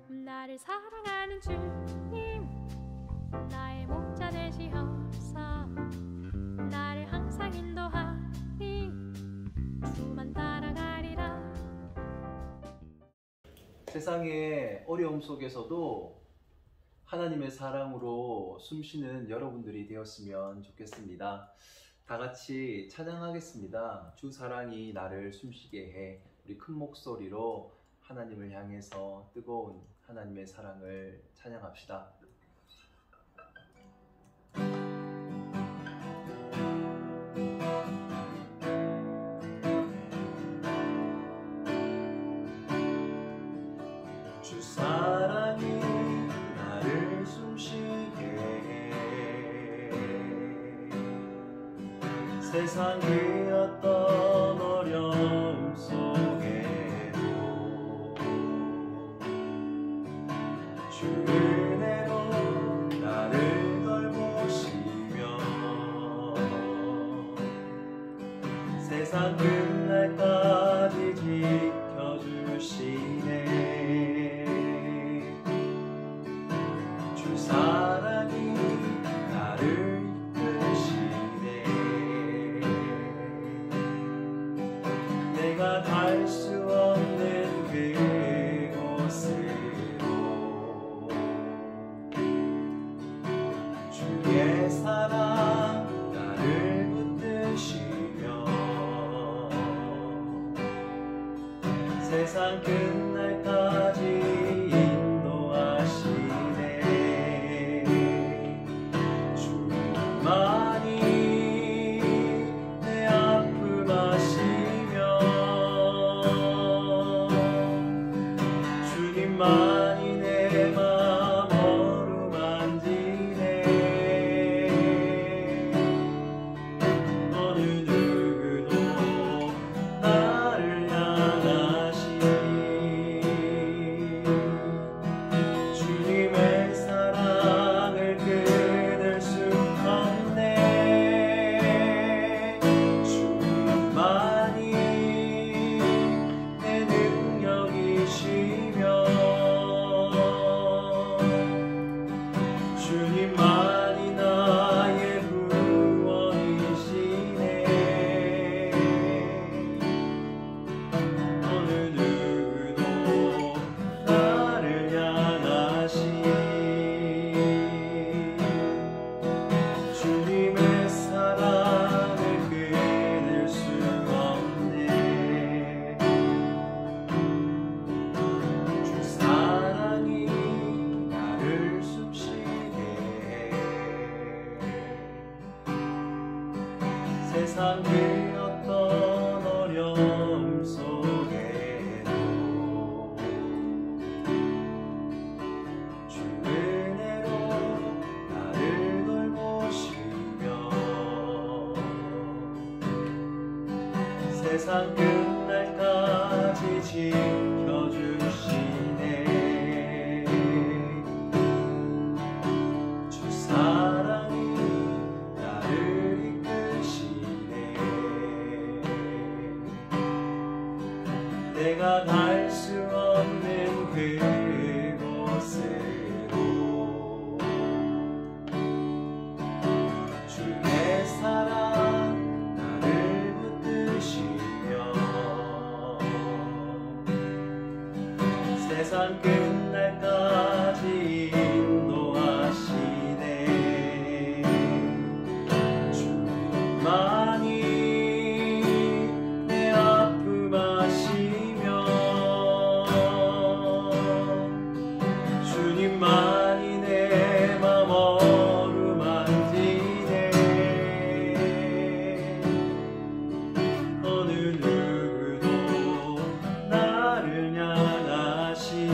나를 사랑하는 주님, 나의 목자 되시옵소서. 나를 항상 인도하니 주만 따라가리라. 세상의 어려움 속에서도 하나님의 사랑으로 숨쉬는 여러분들이 되었으면 좋겠습니다. 다 같이 찬양하겠습니다. 주 사랑이 나를 숨쉬게 해. 우리 큰 목소리로 하나님을 향해서 뜨거운 하나님의 사랑을 찬양합시다. 주 사랑이 나를 숨쉬게 해. 세상 그 어떤 어려움 속에도 주 은혜로 나를 돌보시며 세상 끝날까지 지켜주시네. 주 사랑이 나를 이끄시네. 내가 갈 수 없는 그곳으로 주의 사랑 나를 붙드시며 세상 끝날까지 인도하시네. 주님만이 내 아픔 아시며 주님만이 내 맘 어루만지네. 어느 누구도 나를 향하시 주님의 사랑을 끊을 수 없네. 주님만이 내 능력이시며 주님만이 나의 구원이시네. 어느 누구도 나를 향하시 주님의 사랑을 끊을 수 없네. 주 사랑이 나를 숨쉬게 해. 세상 그 어떤 어려움 속에도 주 은혜로 나를 돌보시며 세상 끝날까지 지켜주시네. 주 사랑이 나를 이끄시네. 내가 갈 수 없는 그곳으로 주의 사랑 나를 붙드시며 세상 끝날까지 인도하시네. 주님만이 내 아픔 아시며 주님만이 내 맘 어루만지네. 어느 누구도 나를 향하시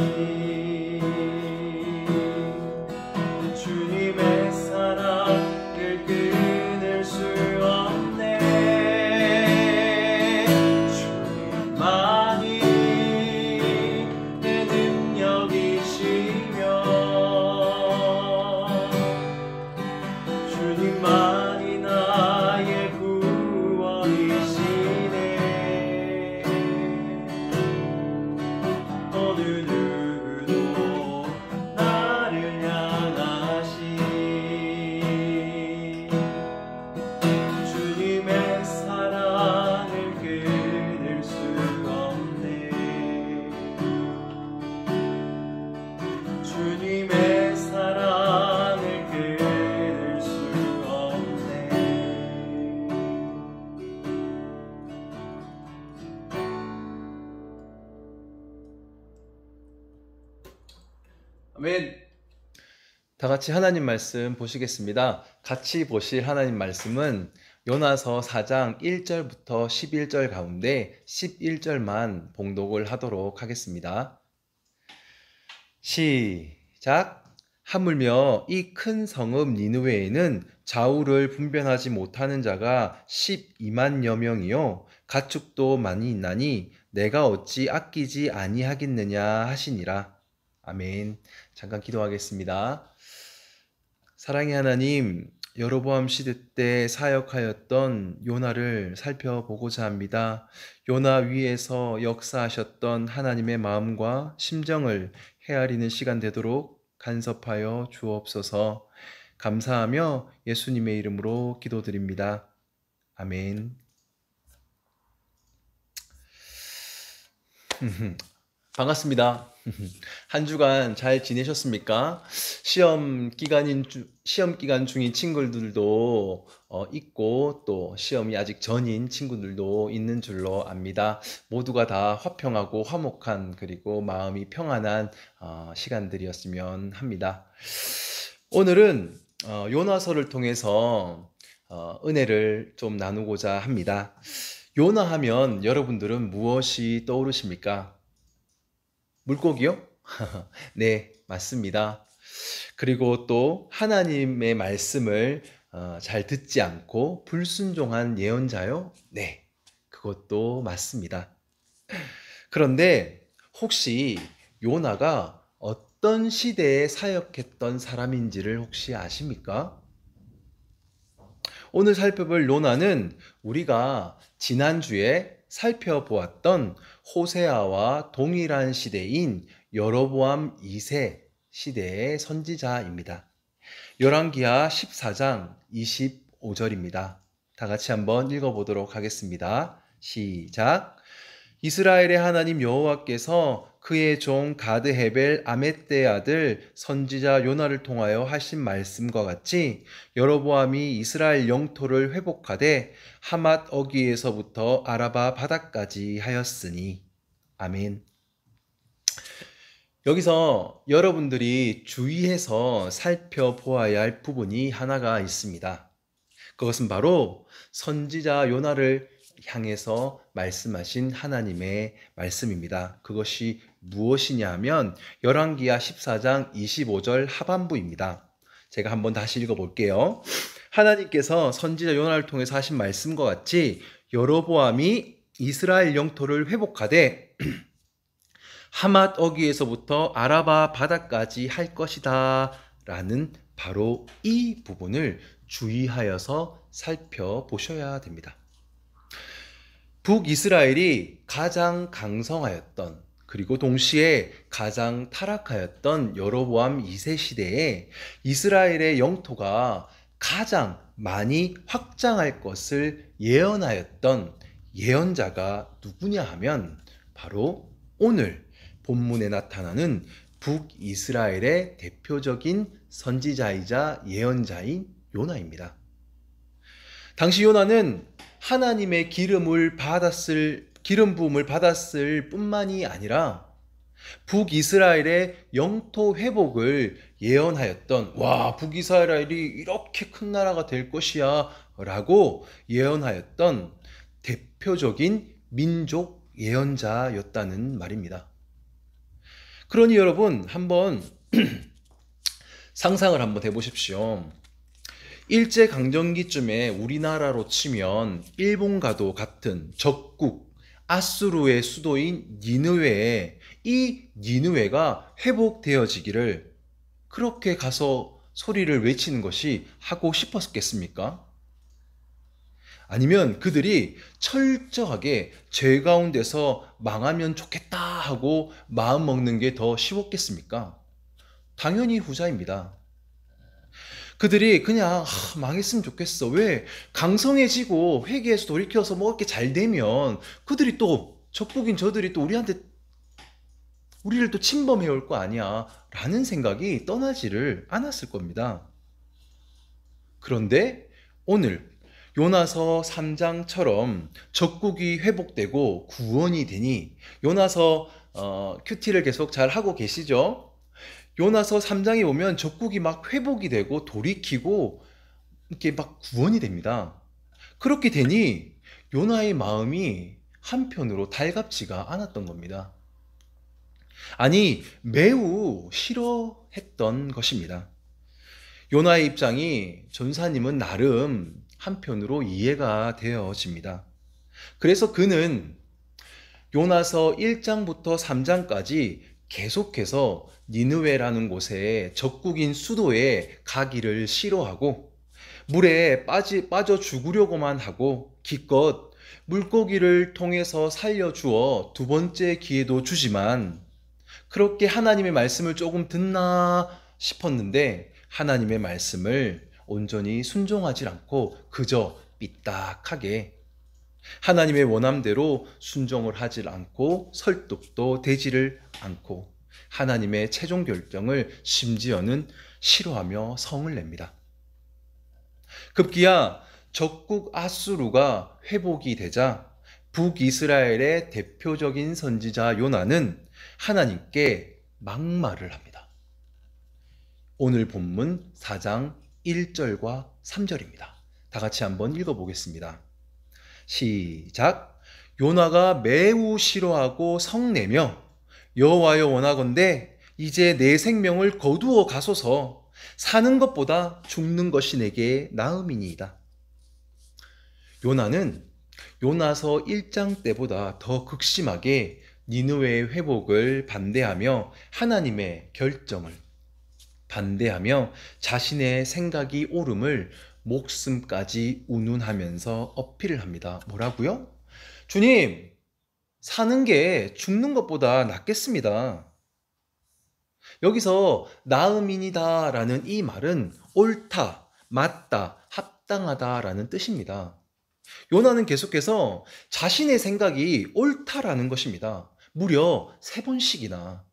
아멘. 다 같이 하나님 말씀 보시겠습니다. 같이 보실 하나님 말씀은 요나서 4장 1절부터 11절 가운데 11절만 봉독을 하도록 하겠습니다. 시작. 하물며 이 큰 성읍 니느웨에는 좌우를 분별하지 못하는 자가 12만여 명이요 가축도 많이 있나니 내가 어찌 아끼지 아니하겠느냐 하시니라. 아멘. 잠깐 기도하겠습니다. 사랑의 하나님, 여로보암 시대 때 사역하였던 요나를 살펴보고자 합니다. 요나 위에서 역사하셨던 하나님의 마음과 심정을 헤아리는 시간 되도록 간섭하여 주옵소서. 감사하며 예수님의 이름으로 기도드립니다. 아멘. 반갑습니다. 한 주간 잘 지내셨습니까? 시험 기간 중인 친구들도 있고 또 시험이 아직 전인 친구들도 있는 줄로 압니다. 모두가 다 화평하고 화목한 그리고 마음이 평안한 시간들이었으면 합니다. 오늘은 요나서를 통해서 은혜를 좀 나누고자 합니다. 요나 하면 여러분들은 무엇이 떠오르십니까? 물고기요? 네, 맞습니다. 그리고 또 하나님의 말씀을 잘 듣지 않고 불순종한 예언자요? 네, 그것도 맞습니다. 그런데 혹시 요나가 어떤 시대에 사역했던 사람인지를 혹시 아십니까? 오늘 살펴볼 요나는 우리가 지난주에 살펴보았던 호세아와 동일한 시대인 여로보암 2세 시대의 선지자입니다. 열왕기하 14장 25절입니다. 다 같이 한번 읽어보도록 하겠습니다. 시작. 이스라엘의 하나님 여호와께서 그의 종 가드 헤벨 아мет대의 아들 선지자 요나를 통하여 하신 말씀과 같이 여로보암이 이스라엘 영토를 회복하되 하맛 어귀에서부터 아라바 바다까지 하였으니. 아멘. 여기서 여러분들이 주의해서 살펴보아야 할 부분이 하나가 있습니다. 그것은 바로 선지자 요나를 향해서 말씀하신 하나님의 말씀입니다. 그것이 무엇이냐 하면 열왕기하 14장 25절 하반부입니다. 제가 한번 다시 읽어볼게요. 하나님께서 선지자 요나를 통해서 하신 말씀과 같이 여로보암이 이스라엘 영토를 회복하되 하맛 어귀에서부터 아라바 바다까지 할 것이다 라는 바로 이 부분을 주의하여서 살펴보셔야 됩니다. 북이스라엘이 가장 강성하였던 그리고 동시에 가장 타락하였던 여로보암 2세 시대에 이스라엘의 영토가 가장 많이 확장할 것을 예언하였던 예언자가 누구냐 하면 바로 오늘 본문에 나타나는 북이스라엘의 대표적인 선지자이자 예언자인 요나입니다. 당시 요나는 하나님의 기름 부음을 받았을 뿐만이 아니라 북이스라엘의 영토 회복을 예언하였던 북이스라엘이 이렇게 큰 나라가 될 것이야 라고 예언하였던 대표적인 민족 예언자였다는 말입니다. 그러니 여러분 한번 상상을 한번 해보십시오. 일제강점기쯤에 우리나라로 치면 일본과도 같은 적국 아수르의 수도인 니느웨에 이 니느웨가 회복되어지기를 그렇게 가서 소리를 외치는 것이 하고 싶었겠습니까? 아니면 그들이 철저하게 죄 가운데서 망하면 좋겠다 하고 마음 먹는 게 더 쉬웠겠습니까? 당연히 후자입니다. 그들이 그냥 망했으면 좋겠어. 왜? 강성해지고 회개해서 돌이켜서 뭐 이렇게 잘 되면 그들이 또 적국인 저들이 또 우리를 또 침범해 올 거 아니야 라는 생각이 떠나지를 않았을 겁니다. 그런데 오늘 요나서 3장처럼 적국이 회복되고 구원이 되니 요나서 큐티를 계속 잘 하고 계시죠? 요나서 3장에 보면 적국이 막 회복이 되고 돌이키고 이렇게 막 구원이 됩니다. 그렇게 되니 요나의 마음이 한편으로 달갑지가 않았던 겁니다. 아니, 매우 싫어했던 것입니다. 요나의 입장이 전사님은 나름 한편으로 이해가 되어집니다. 그래서 그는 요나서 1장부터 3장까지 계속해서 니느웨라는 곳에 적국인 수도에 가기를 싫어하고 물에 빠져 죽으려고만 하고 기껏 물고기를 통해서 살려주어 두 번째 기회도 주지만 그렇게 하나님의 말씀을 조금 듣나 싶었는데 하나님의 말씀을 온전히 순종하지 않고 그저 삐딱하게 하나님의 원함대로 순종을 하지 않고 설득도 되지를 않고 하나님의 최종 결정을 심지어는 싫어하며 성을 냅니다. 급기야 적국 아수르가 회복이 되자 북이스라엘의 대표적인 선지자 요나는 하나님께 막말을 합니다. 오늘 본문 4장 1절과 3절입니다. 다 같이 한번 읽어보겠습니다. 시작. 요나가 매우 싫어하고 성내며 여호와여 원하건대 이제 내 생명을 거두어 가소서 사는 것보다 죽는 것이 내게 나음이니이다. 요나는 요나서 1장 때보다 더 극심하게 니느웨의 회복을 반대하며 하나님의 결정을 반대하며 자신의 생각이 옳음을 목숨까지 운운하면서 어필을 합니다. 뭐라고요? 주님, 사는 게 죽는 것보다 낫겠습니다. 여기서 나음이니다 라는 이 말은 옳다, 맞다, 합당하다라는 뜻입니다. 요나는 계속해서 자신의 생각이 옳다라는 것입니다. 무려 3번씩이나.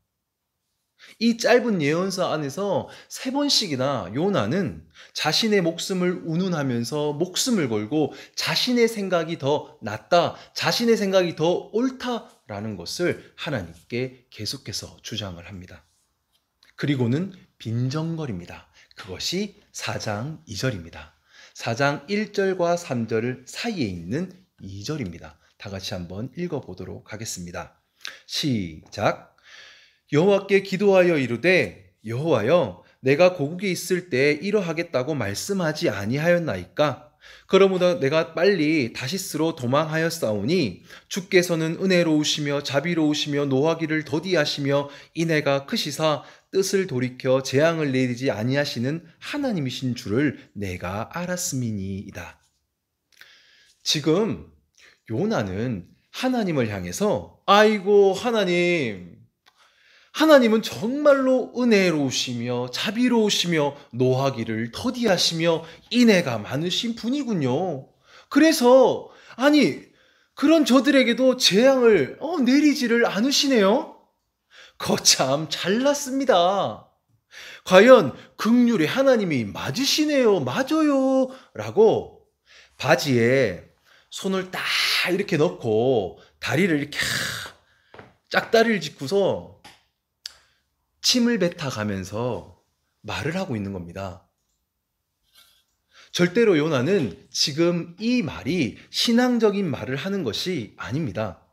이 짧은 예언서 안에서 3번씩이나 요나는 자신의 목숨을 운운하면서 목숨을 걸고 자신의 생각이 더 낫다, 자신의 생각이 더 옳다라는 것을 하나님께 계속해서 주장을 합니다. 그리고는 빈정거립니다. 그것이 4장 2절입니다. 4장 1절과 3절 사이에 있는 2절입니다. 다 같이 한번 읽어보도록 하겠습니다. 시작. 여호와께 기도하여 이르되 여호와여 내가 고국에 있을 때 이러하겠다고 말씀하지 아니하였나이까? 그러므로 내가 빨리 다시스로 도망하였사오니 주께서는 은혜로우시며 자비로우시며 노하기를 더디하시며 인애가 크시사 뜻을 돌이켜 재앙을 내리지 아니하시는 하나님이신 줄을 내가 알았음이니이다. 지금 요나는 하나님을 향해서 아이고 하나님은 정말로 은혜로우시며 자비로우시며 노하기를 더디하시며 인애가 많으신 분이군요. 그래서 그런 저들에게도 재앙을 내리지를 않으시네요. 거참 잘났습니다. 과연 긍휼의 하나님이 맞으시네요. 맞아요. 라고 바지에 손을 딱 이렇게 넣고 다리를 이렇게 짝다리를 짚고서 침을 뱉어가면서 말을 하고 있는 겁니다. 절대로 요나는 지금 이 말이 신앙적인 말을 하는 것이 아닙니다.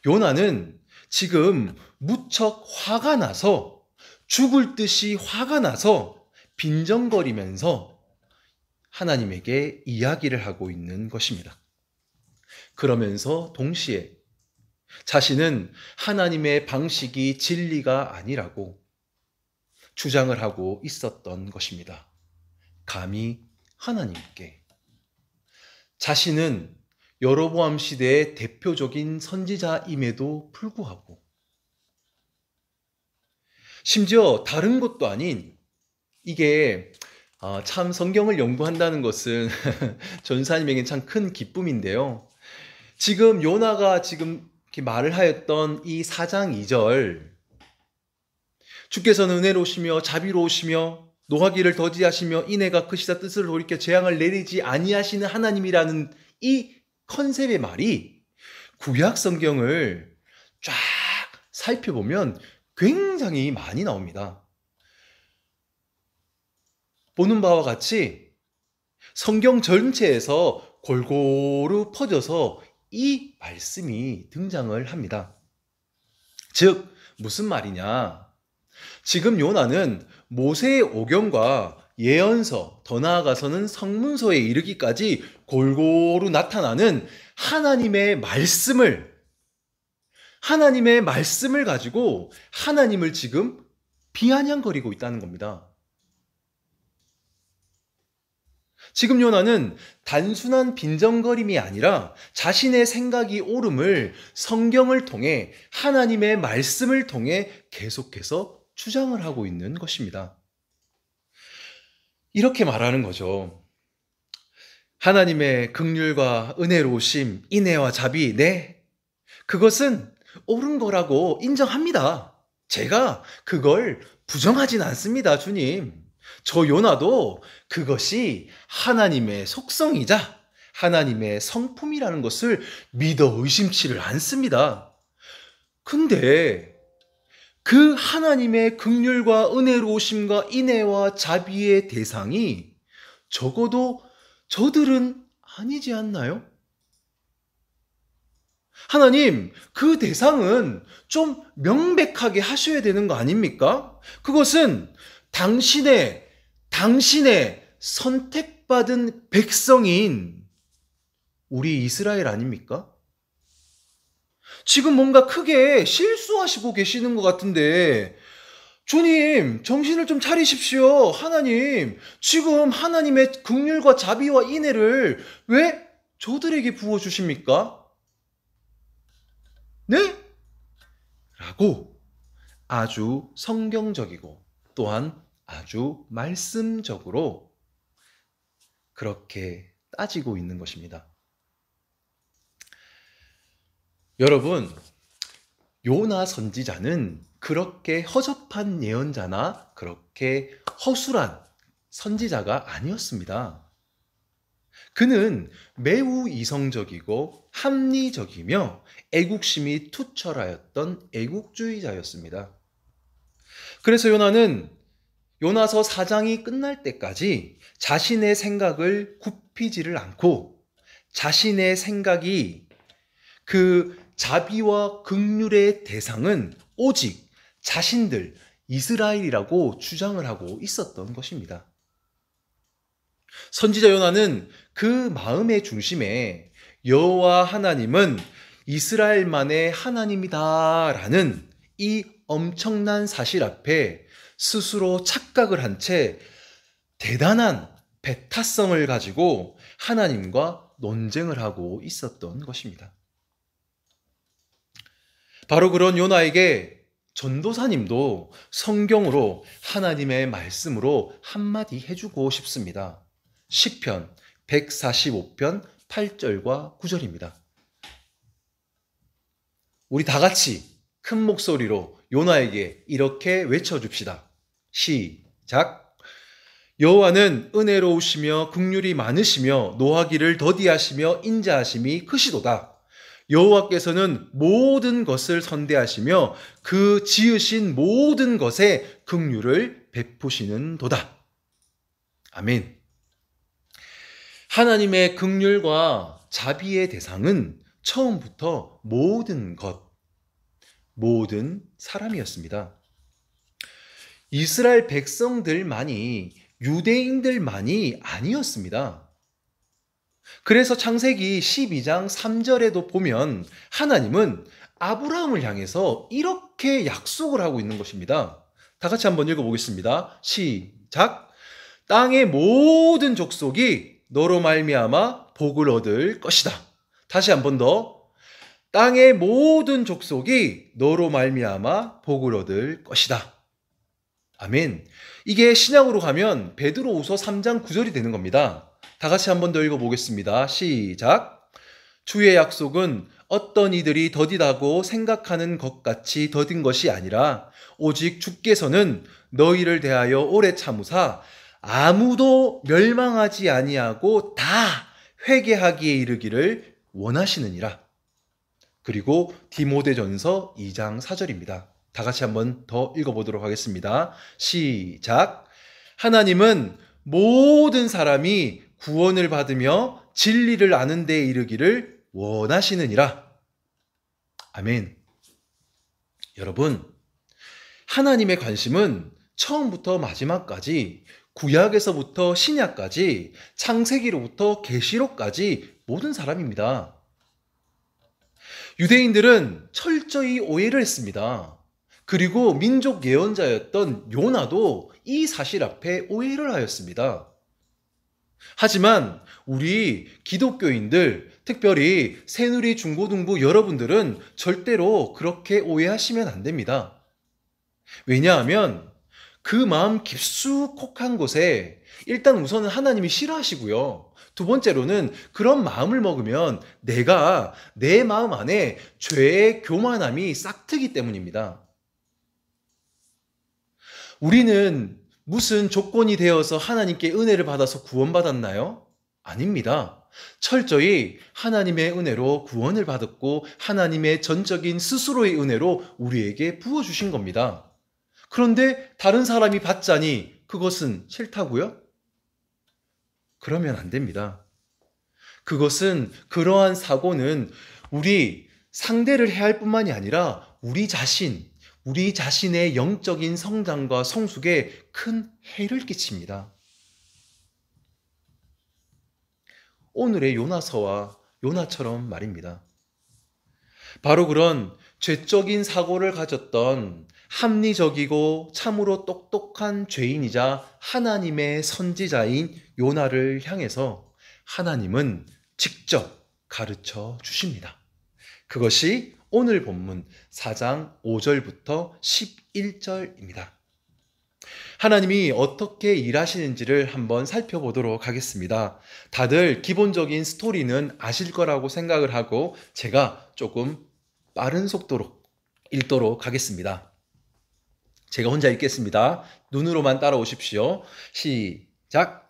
요나는 지금 무척 화가 나서 죽을 듯이 화가 나서 빈정거리면서 하나님에게 이야기를 하고 있는 것입니다. 그러면서 동시에 자신은 하나님의 방식이 진리가 아니라고 주장을 하고 있었던 것입니다. 감히 하나님께. 자신은 여로보암 시대의 대표적인 선지자임에도 불구하고 심지어 다른 것도 아닌 이게 참 성경을 연구한다는 것은 전사님에게는 참 큰 기쁨인데요. 지금 요나가 지금 이렇게 말을 하였던 이 4장 2절 주께서는 은혜로우시며 자비로우시며 노하기를 더디하시며 인애가 크시사 뜻을 돌이켜 재앙을 내리지 아니하시는 하나님이라는 이 컨셉의 말이 구약 성경을 쫙 살펴보면 굉장히 많이 나옵니다. 보는 바와 같이 성경 전체에서 골고루 퍼져서 이 말씀이 등장을 합니다. 즉, 무슨 말이냐? 지금 요나는 모세의 오경과 예언서, 더 나아가서는 성문서에 이르기까지 골고루 나타나는 하나님의 말씀을 가지고 하나님을 지금 비아냥거리고 있다는 겁니다. 지금 요나는 단순한 빈정거림이 아니라 자신의 생각이 옳음을 성경을 통해, 하나님의 말씀을 통해 계속해서 주장을 하고 있는 것입니다. 이렇게 말하는 거죠. 하나님의 긍휼과 은혜로우심, 인애와 자비, 네, 그것은 옳은 거라고 인정합니다. 제가 그걸 부정하진 않습니다, 주님. 저 요나도 그것이 하나님의 속성이자 하나님의 성품이라는 것을 믿어 의심치를 않습니다. 근데 그 하나님의 긍휼과 은혜로우심과 인애와 자비의 대상이 적어도 저들은 아니지 않나요? 하나님, 그 대상은 좀 명백하게 하셔야 되는 거 아닙니까? 그것은 당신의 선택받은 백성인 우리 이스라엘 아닙니까? 지금 뭔가 크게 실수하시고 계시는 것 같은데, 주님, 정신을 좀 차리십시오. 하나님, 지금 하나님의 긍휼과 자비와 인애를 왜 저들에게 부어주십니까? 네? 라고 아주 성경적이고 또한 아주 말씀적으로 그렇게 따지고 있는 것입니다. 여러분, 요나 선지자는 그렇게 허접한 예언자나 그렇게 허술한 선지자가 아니었습니다. 그는 매우 이성적이고 합리적이며 애국심이 투철하였던 애국주의자였습니다. 그래서 요나는 요나서 4장이 끝날 때까지 자신의 생각을 굽히지를 않고 자신의 생각이 그 자비와 긍휼의 대상은 오직 자신들 이스라엘이라고 주장을 하고 있었던 것입니다. 선지자 요나는 그 마음의 중심에 여호와 하나님은 이스라엘만의 하나님이다라는 이 엄청난 사실 앞에 스스로 착각을 한 채 대단한 배타성을 가지고 하나님과 논쟁을 하고 있었던 것입니다. 바로 그런 요나에게 전도사님도 성경으로 하나님의 말씀으로 한마디 해주고 싶습니다. 시편 145편 8절과 9절입니다. 우리 다 같이 큰 목소리로 요나에게 이렇게 외쳐줍시다. 시작. 여호와는 은혜로우시며 긍휼이 많으시며 노하기를 더디하시며 인자하심이 크시도다. 여호와께서는 모든 것을 선대하시며 그 지으신 모든 것에 긍휼을 베푸시는 도다. 아멘. 하나님의 긍휼과 자비의 대상은 처음부터 모든 것, 모든 사람이었습니다. 이스라엘 백성들만이, 유대인들만이 아니었습니다. 그래서 창세기 12장 3절에도 보면 하나님은 아브라함을 향해서 이렇게 약속을 하고 있는 것입니다. 다 같이 한번 읽어보겠습니다. 시작. 땅의 모든 족속이 너로 말미암아 복을 얻을 것이다. 다시 한번 더. 땅의 모든 족속이 너로 말미암아 복을 얻을 것이다. 아멘. 이게 신약으로 가면 베드로후서 3장 9절이 되는 겁니다. 다 같이 한 번 더 읽어보겠습니다. 시작. 주의 약속은 어떤 이들이 더디다고 생각하는 것 같이 더딘 것이 아니라 오직 주께서는 너희를 대하여 오래 참으사 아무도 멸망하지 아니하고 다 회개하기에 이르기를 원하시느니라. 그리고 디모데전서 2장 4절입니다. 다 같이 한 번 더 읽어보도록 하겠습니다. 시작. 하나님은 모든 사람이 구원을 받으며 진리를 아는 데 이르기를 원하시느니라. 아멘. 여러분, 하나님의 관심은 처음부터 마지막까지, 구약에서부터 신약까지, 창세기로부터 계시록까지 모든 사람입니다. 유대인들은 철저히 오해를 했습니다. 그리고 민족 예언자였던 요나도 이 사실 앞에 오해를 하였습니다. 하지만 우리 기독교인들, 특별히 새누리 중고등부 여러분들은 절대로 그렇게 오해하시면 안 됩니다. 왜냐하면 그 마음 깊숙한 곳에 일단 우선은 하나님이 싫어하시고요. 두 번째로는 그런 마음을 먹으면 내가 내 마음 안에 죄의 교만함이 싹트기 때문입니다. 우리는 무슨 조건이 되어서 하나님께 은혜를 받아서 구원받았나요? 아닙니다. 철저히 하나님의 은혜로 구원을 받았고 하나님의 전적인 스스로의 은혜로 우리에게 부어주신 겁니다. 그런데 다른 사람이 받자니 그것은 싫다고요? 그러면 안 됩니다. 그러한 사고는 우리 상대를 해할 뿐만이 아니라 우리 자신의 영적인 성장과 성숙에 큰 해를 끼칩니다. 오늘의 요나서와 요나처럼 말입니다. 바로 그런 죄적인 사고를 가졌던 합리적이고 참으로 똑똑한 죄인이자 하나님의 선지자인 요나를 향해서 하나님은 직접 가르쳐 주십니다. 그것이 오늘 본문 4장 5절부터 11절입니다. 하나님이 어떻게 일하시는지를 한번 살펴보도록 하겠습니다. 다들 기본적인 스토리는 아실 거라고 생각을 하고 제가 조금 빠른 속도로 읽도록 하겠습니다. 제가 혼자 읽겠습니다. 눈으로만 따라오십시오. 시작!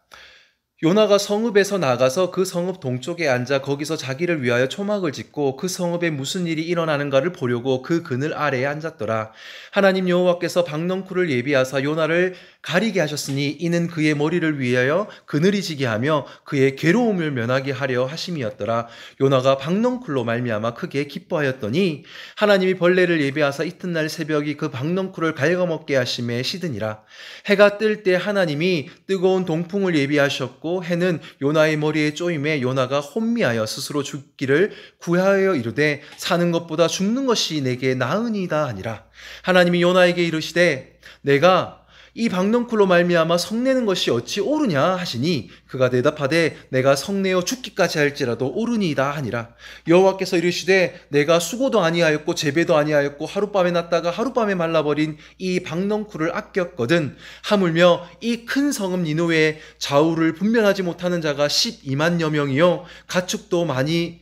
요나가 성읍에서 나가서 그 성읍 동쪽에 앉아 거기서 자기를 위하여 초막을 짓고 그 성읍에 무슨 일이 일어나는가를 보려고 그 그늘 아래에 앉았더라. 하나님 여호와께서 박넝쿨을 예비하사 요나를 가리게 하셨으니 이는 그의 머리를 위하여 그늘이 지게 하며 그의 괴로움을 면하게 하려 하심이었더라. 요나가 박넝쿨로 말미암아 크게 기뻐하였더니 하나님이 벌레를 예비하사 이튿날 새벽이 그 박넝쿨을 갉아먹게 하심에 시드니라. 해가 뜰 때 하나님이 뜨거운 동풍을 예비하셨고 해는 요나의 머리에 쪼임에 요나가 혼미하여 스스로 죽기를 구하여 이르되 사는 것보다 죽는 것이 내게 나으니이다 하니라. 하나님이 요나에게 이르시되 내가 이 박넝쿨로 말미암아 성내는 것이 어찌 옳으냐 하시니 그가 대답하되 내가 성내어 죽기까지 할지라도 옳으니이다 하니라. 여호와께서 이르시되 내가 수고도 아니하였고 재배도 아니하였고 하룻밤에 났다가 하룻밤에 말라버린 이 박넝쿨을 아꼈거든. 하물며 이 큰 성읍 니느웨의 좌우를 분별하지 못하는 자가 12만여 명이요 가축도 많이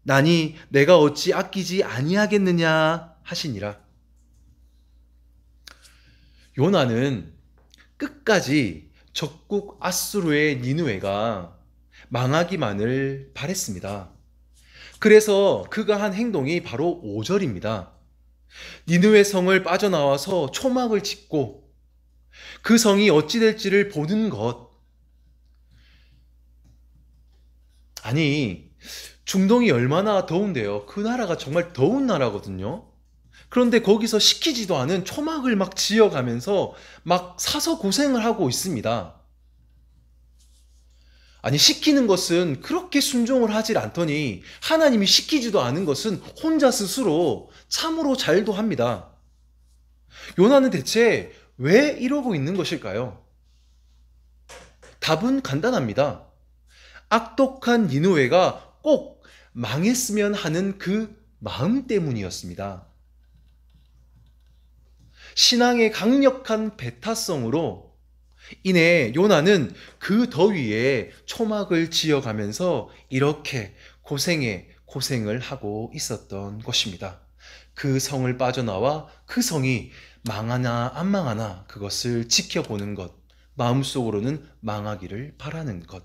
나니 내가 어찌 아끼지 아니하겠느냐 하시니라. 요나는 끝까지 적국 아수르의 니느웨가 망하기만을 바랬습니다. 그래서 그가 한 행동이 바로 5절입니다. 니느웨 성을 빠져나와서 초막을 짓고 그 성이 어찌 될지를 보는 것. 아니, 중동이 얼마나 더운데요. 그 나라가 정말 더운 나라거든요. 그런데 거기서 시키지도 않은 초막을 막 지어가면서 막 사서 고생을 하고 있습니다. 아니, 시키는 것은 그렇게 순종을 하질 않더니 하나님이 시키지도 않은 것은 혼자 스스로 참으로 잘도 합니다. 요나는 대체 왜 이러고 있는 것일까요? 답은 간단합니다. 악독한 니느웨가 꼭 망했으면 하는 그 마음 때문이었습니다. 신앙의 강력한 배타성으로 인해 요나는 그 더위에 초막을 지어가면서 이렇게 고생을 하고 있었던 것입니다. 그 성을 빠져나와 그 성이 망하나 안 망하나 그것을 지켜보는 것, 마음속으로는 망하기를 바라는 것.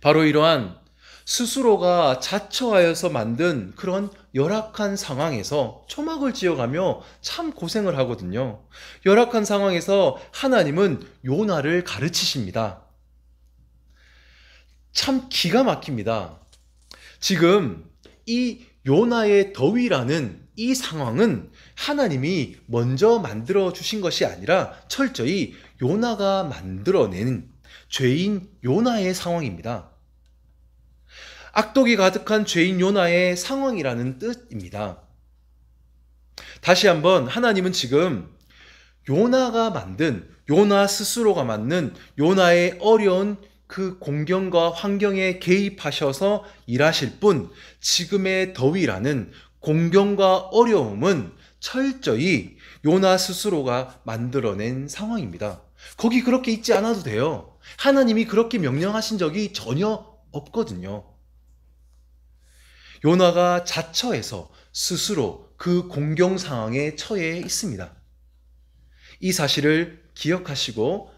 바로 이러한 스스로가 자처하여서 만든 그런 열악한 상황에서 초막을 지어가며 참 고생을 하거든요. 열악한 상황에서 하나님은 요나를 가르치십니다. 참 기가 막힙니다. 지금 이 요나의 더위라는 이 상황은 하나님이 먼저 만들어 주신 것이 아니라 철저히 요나가 만들어낸 죄인 요나의 상황입니다. 악독이 가득한 죄인 요나의 상황이라는 뜻입니다. 다시 한번 하나님은 지금 요나 스스로가 만든 요나의 어려운 그 공경과 환경에 개입하셔서 일하실 뿐, 지금의 더위라는 공경과 어려움은 철저히 요나 스스로가 만들어낸 상황입니다. 거기 그렇게 있지 않아도 돼요. 하나님이 그렇게 명령하신 적이 전혀 없거든요. 요나가 자처해서 스스로 그 공경 상황에 처해 있습니다. 이 사실을 기억하시고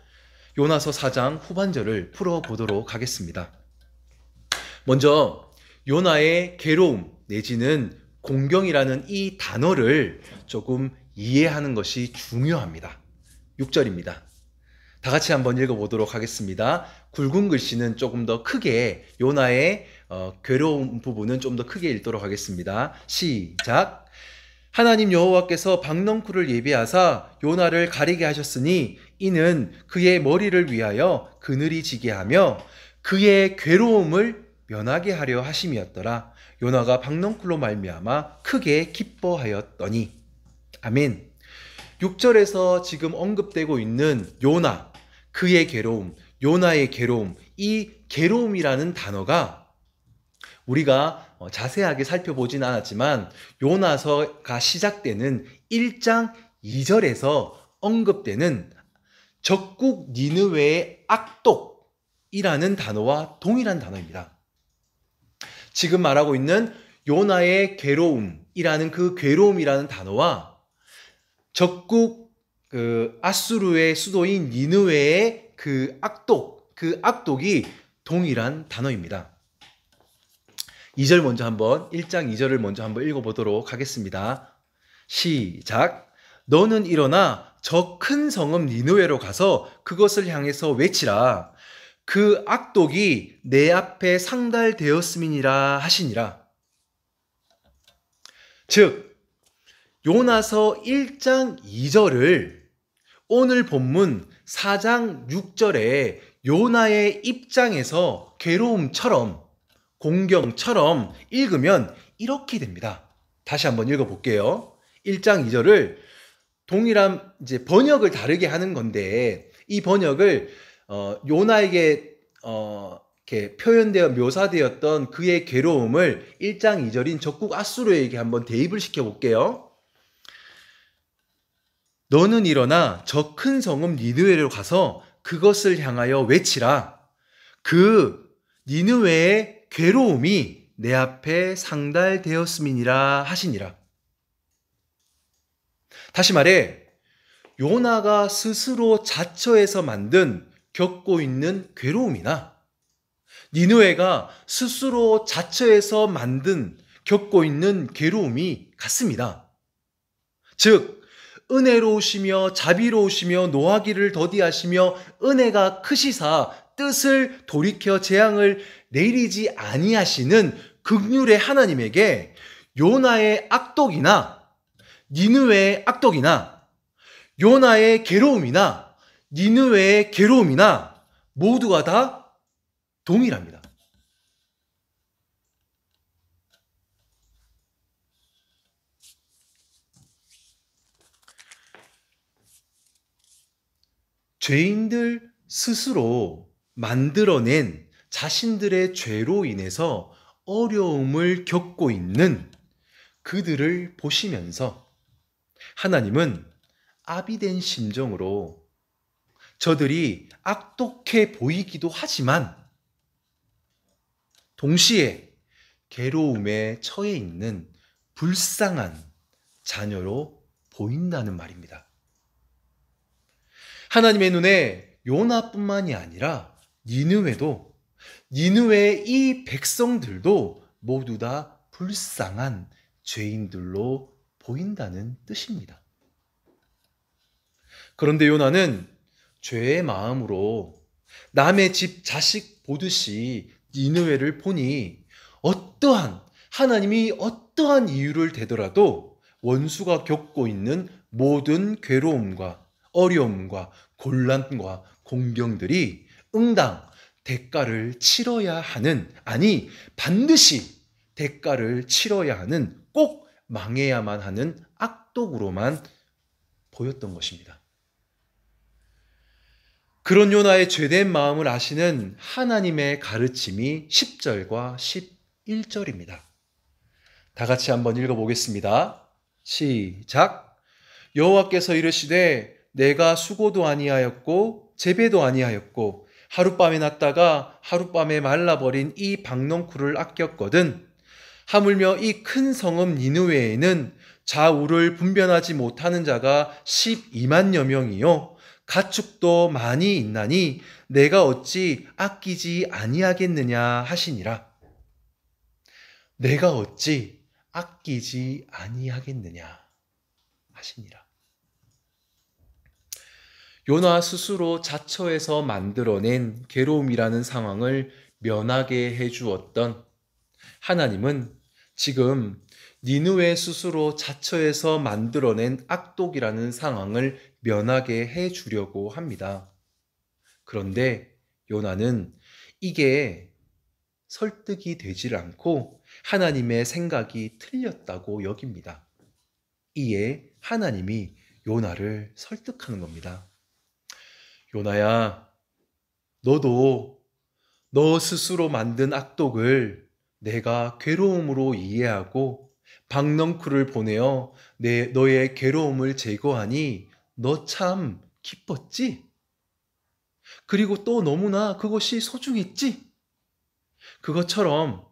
요나서 4장 후반절을 풀어보도록 하겠습니다. 먼저 요나의 괴로움 내지는 공경이라는 이 단어를 조금 이해하는 것이 중요합니다. 6절입니다. 다 같이 한번 읽어보도록 하겠습니다. 굵은 글씨는 조금 더 크게, 요나의 괴로운 부분은 좀 더 크게 읽도록 하겠습니다. 시작. 하나님 여호와께서 박넝쿨을 예비하사 요나를 가리게 하셨으니 이는 그의 머리를 위하여 그늘이 지게 하며 그의 괴로움을 면하게 하려 하심이었더라. 요나가 박넝쿨로 말미암아 크게 기뻐하였더니. 아멘. 6절에서 지금 언급되고 있는 요나, 그의 괴로움, 요나의 괴로움, 이 괴로움이라는 단어가 우리가 자세하게 살펴보진 않았지만 요나서가 시작되는 1장 2절에서 언급되는 적국 니느웨의 악독이라는 단어와 동일한 단어입니다. 지금 말하고 있는 요나의 괴로움이라는 그 괴로움이라는 단어와 적국 아수르의 수도인 니느웨의 그 악독이 동일한 단어입니다. 2절 먼저 한번 1장 2절을 먼저 한번 읽어보도록 하겠습니다. 시작. 너는 일어나 저 큰 성읍 니느웨로 가서 그것을 향해서 외치라. 그 악독이 내 앞에 상달되었음이니라 하시니라. 즉 요나서 1장 2절을 오늘 본문 4장 6절에 요나의 입장에서 괴로움처럼 공경처럼 읽으면 이렇게 됩니다. 다시 한번 읽어볼게요. 1장 2절을 동일한 이제 번역을 다르게 하는 건데 이 번역을 요나에게 이렇게 표현되어 묘사되었던 그의 괴로움을 1장 2절인 적국 아수르에게 한번 대입을 시켜볼게요. 너는 일어나 저 큰 성읍 니느웨로 가서 그것을 향하여 외치라. 그 니느웨의 괴로움이 내 앞에 상달되었음이니라 하시니라. 다시 말해 요나가 스스로 자처해서 만든 겪고 있는 괴로움이나 니느웨가 스스로 자처해서 만든 겪고 있는 괴로움이 같습니다. 즉 은혜로우시며 자비로우시며 노하기를 더디하시며 은혜가 크시사 뜻을 돌이켜 재앙을 내리지 아니하시는 긍휼의 하나님에게 요나의 악독이나 니느웨의 악독이나 요나의 괴로움이나 니느웨의 괴로움이나 모두가 다 동일합니다. 죄인들 스스로 만들어낸 자신들의 죄로 인해서 어려움을 겪고 있는 그들을 보시면서 하나님은 아비된 심정으로 저들이 악독해 보이기도 하지만 동시에 괴로움에 처해 있는 불쌍한 자녀로 보인다는 말입니다. 하나님의 눈에 요나뿐만이 아니라 니느웨도 니느웨의 이 백성들도 모두 다 불쌍한 죄인들로 보인다는 뜻입니다. 그런데 요나는 죄의 마음으로 남의 집 자식 보듯이 니느웨를 보니 하나님이 어떠한 이유를 대더라도 원수가 겪고 있는 모든 괴로움과 어려움과 곤란과 공경들이 응당 대가를 치러야 하는, 아니 반드시 대가를 치러야 하는, 꼭 망해야만 하는 악독으로만 보였던 것입니다. 그런 요나의 죄된 마음을 아시는 하나님의 가르침이 10절과 11절입니다. 다 같이 한번 읽어보겠습니다. 시작. 여호와께서 이르시되 내가 수고도 아니하였고 재배도 아니하였고 하룻밤에 났다가 하룻밤에 말라버린 이 박넝쿨을 아꼈거든. 하물며 이 큰 성읍 니느웨에는 좌우를 분별하지 못하는 자가 12만여 명이요 가축도 많이 있나니 내가 어찌 아끼지 아니하겠느냐 하시니라. 내가 어찌 아끼지 아니하겠느냐 하시니라. 요나 스스로 자처해서 만들어낸 괴로움이라는 상황을 면하게 해주었던 하나님은 지금 니느웨 스스로 자처해서 만들어낸 악독이라는 상황을 면하게 해주려고 합니다. 그런데 요나는 이게 설득이 되질 않고 하나님의 생각이 틀렸다고 여깁니다. 이에 하나님이 요나를 설득하는 겁니다. 요나야, 너도 너 스스로 만든 악독을 내가 괴로움으로 이해하고 박넝쿨을 보내어 너의 괴로움을 제거하니 너 참 기뻤지? 그리고 또 너무나 그것이 소중했지? 그것처럼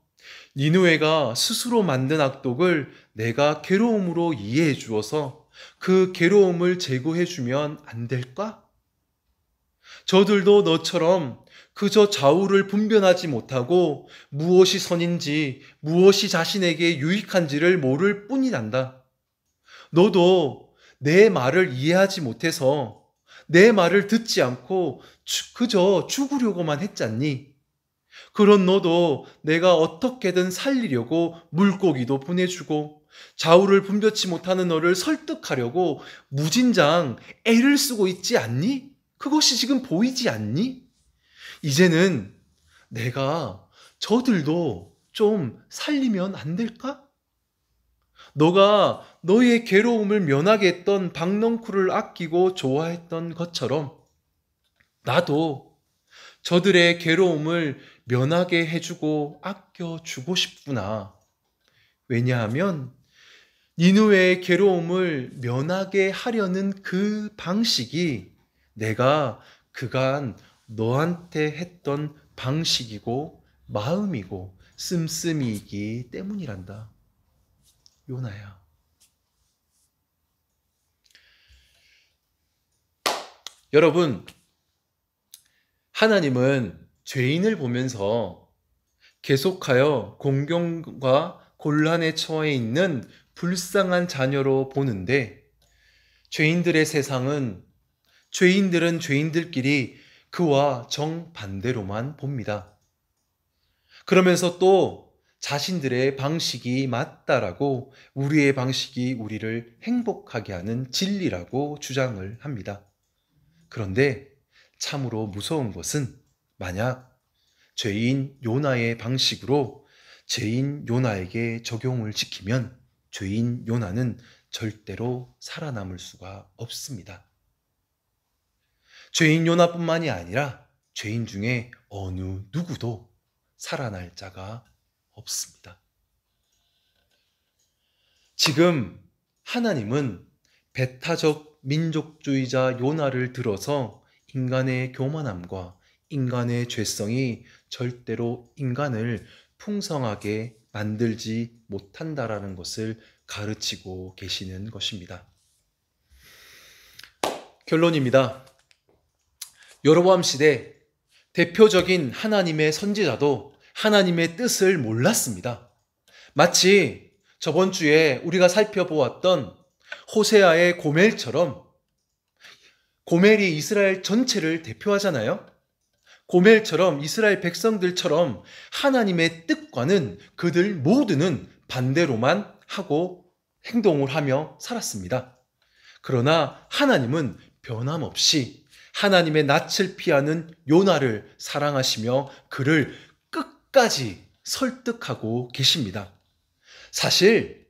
니느웨가 스스로 만든 악독을 내가 괴로움으로 이해해 주어서 그 괴로움을 제거해 주면 안 될까? 저들도 너처럼 그저 좌우를 분별하지 못하고 무엇이 선인지 무엇이 자신에게 유익한지를 모를 뿐이란다. 너도 내 말을 이해하지 못해서 내 말을 듣지 않고 그저 죽으려고만 했잖니. 그런 너도 내가 어떻게든 살리려고 물고기도 보내주고 좌우를 분별치 못하는 너를 설득하려고 무진장 애를 쓰고 있지 않니? 그것이 지금 보이지 않니? 이제는 내가 저들도 좀 살리면 안 될까? 너가 너의 괴로움을 면하게 했던 박넝쿨을 아끼고 좋아했던 것처럼 나도 저들의 괴로움을 면하게 해주고 아껴주고 싶구나. 왜냐하면 니느웨의 괴로움을 면하게 하려는 그 방식이 내가 그간 너한테 했던 방식이고 마음이고 씀씀이이기 때문이란다. 요나야. 여러분, 하나님은 죄인을 보면서 계속하여 공경과 곤란에 처해 있는 불쌍한 자녀로 보는데 죄인들은 죄인들끼리 그와 정반대로만 봅니다. 그러면서 또 자신들의 방식이 맞다라고, 우리의 방식이 우리를 행복하게 하는 진리라고 주장을 합니다. 그런데 참으로 무서운 것은 만약 죄인 요나의 방식으로 죄인 요나에게 적용을 시키면 죄인 요나는 절대로 살아남을 수가 없습니다. 죄인 요나뿐만이 아니라 죄인 중에 어느 누구도 살아날 자가 없습니다. 지금 하나님은 배타적 민족주의자 요나를 들어서 인간의 교만함과 인간의 죄성이 절대로 인간을 풍성하게 만들지 못한다라는 것을 가르치고 계시는 것입니다. 결론입니다. 여로보암 시대 대표적인 하나님의 선지자도 하나님의 뜻을 몰랐습니다. 마치 저번 주에 우리가 살펴보았던 호세아의 고멜처럼, 고멜이 이스라엘 전체를 대표하잖아요. 고멜처럼 이스라엘 백성들처럼 하나님의 뜻과는 그들 모두는 반대로만 하고 행동을 하며 살았습니다. 그러나 하나님은 변함없이 하나님의 낯을 피하는 요나를 사랑하시며 그를 끝까지 설득하고 계십니다. 사실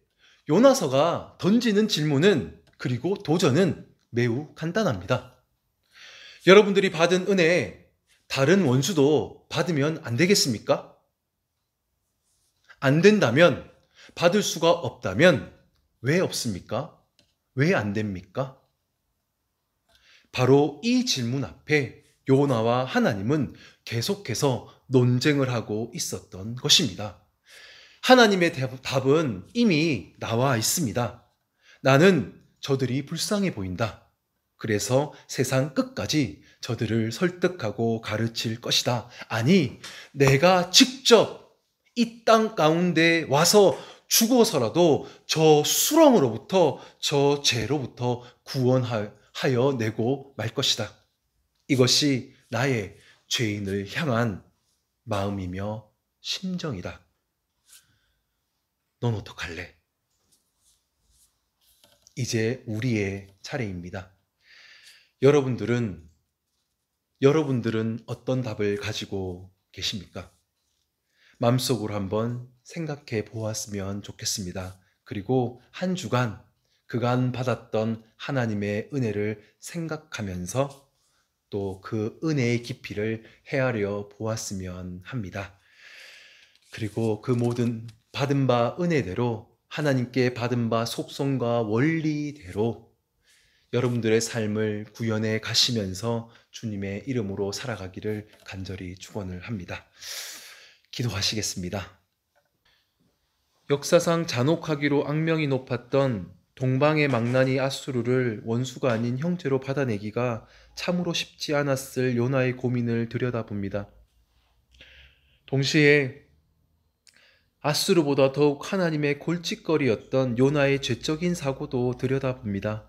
요나서가 던지는 질문은, 그리고 도전은 매우 간단합니다. 여러분들이 받은 은혜에 다른 원수도 받으면 안 되겠습니까? 안 된다면, 받을 수가 없다면 왜 없습니까? 왜 안 됩니까? 바로 이 질문 앞에 요나와 하나님은 계속해서 논쟁을 하고 있었던 것입니다. 하나님의 답은 이미 나와 있습니다. 나는 저들이 불쌍해 보인다. 그래서 세상 끝까지 저들을 설득하고 가르칠 것이다. 아니, 내가 직접 이 땅 가운데 와서 죽어서라도 저 수렁으로부터, 저 죄로부터 구원하여 내고 말 것이다. 이것이 나의 죄인을 향한 마음이며 심정이다. 넌 어떡할래? 이제 우리의 차례입니다. 여러분들은 어떤 답을 가지고 계십니까? 마음속으로 한번 생각해 보았으면 좋겠습니다. 그리고 한 주간 그간 받았던 하나님의 은혜를 생각하면서 또 그 은혜의 깊이를 헤아려 보았으면 합니다. 그리고 그 모든 받은 바 은혜대로, 하나님께 받은 바 속성과 원리대로 여러분들의 삶을 구현해 가시면서 주님의 이름으로 살아가기를 간절히 축원을 합니다. 기도하시겠습니다. 역사상 잔혹하기로 악명이 높았던 동방의 망나니 아수르를 원수가 아닌 형제로 받아내기가 참으로 쉽지 않았을 요나의 고민을 들여다봅니다. 동시에 아수르보다 더욱 하나님의 골칫거리였던 요나의 죄적인 사고도 들여다봅니다.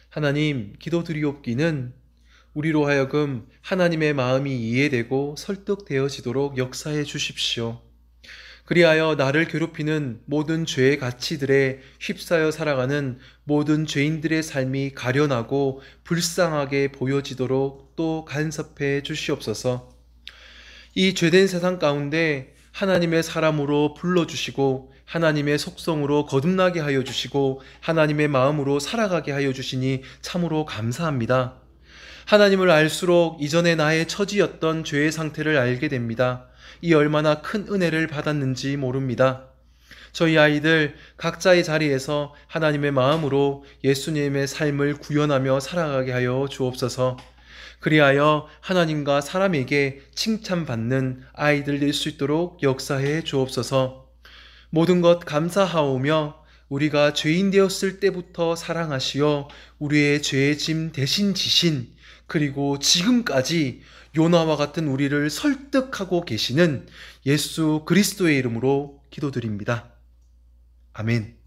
하나님, 기도드리옵기는 우리로 하여금 하나님의 마음이 이해되고 설득되어지도록 역사해 주십시오. 그리하여 나를 괴롭히는 모든 죄의 가치들에 휩싸여 살아가는 모든 죄인들의 삶이 가련하고 불쌍하게 보여지도록 또 간섭해 주시옵소서. 이 죄된 세상 가운데 하나님의 사람으로 불러주시고 하나님의 속성으로 거듭나게 하여 주시고 하나님의 마음으로 살아가게 하여 주시니 참으로 감사합니다. 하나님을 알수록 이전에 나의 처지였던 죄의 상태를 알게 됩니다. 이 얼마나 큰 은혜를 받았는지 모릅니다. 저희 아이들 각자의 자리에서 하나님의 마음으로 예수님의 삶을 구현하며 살아가게 하여 주옵소서. 그리하여 하나님과 사람에게 칭찬받는 아이들 될 수 있도록 역사해 주옵소서. 모든 것 감사하오며 우리가 죄인 되었을 때부터 사랑하시어 우리의 죄의 짐 대신 지신, 그리고 지금까지 요나와 같은 우리를 설득하고 계시는 예수 그리스도의 이름으로 기도드립니다. 아멘.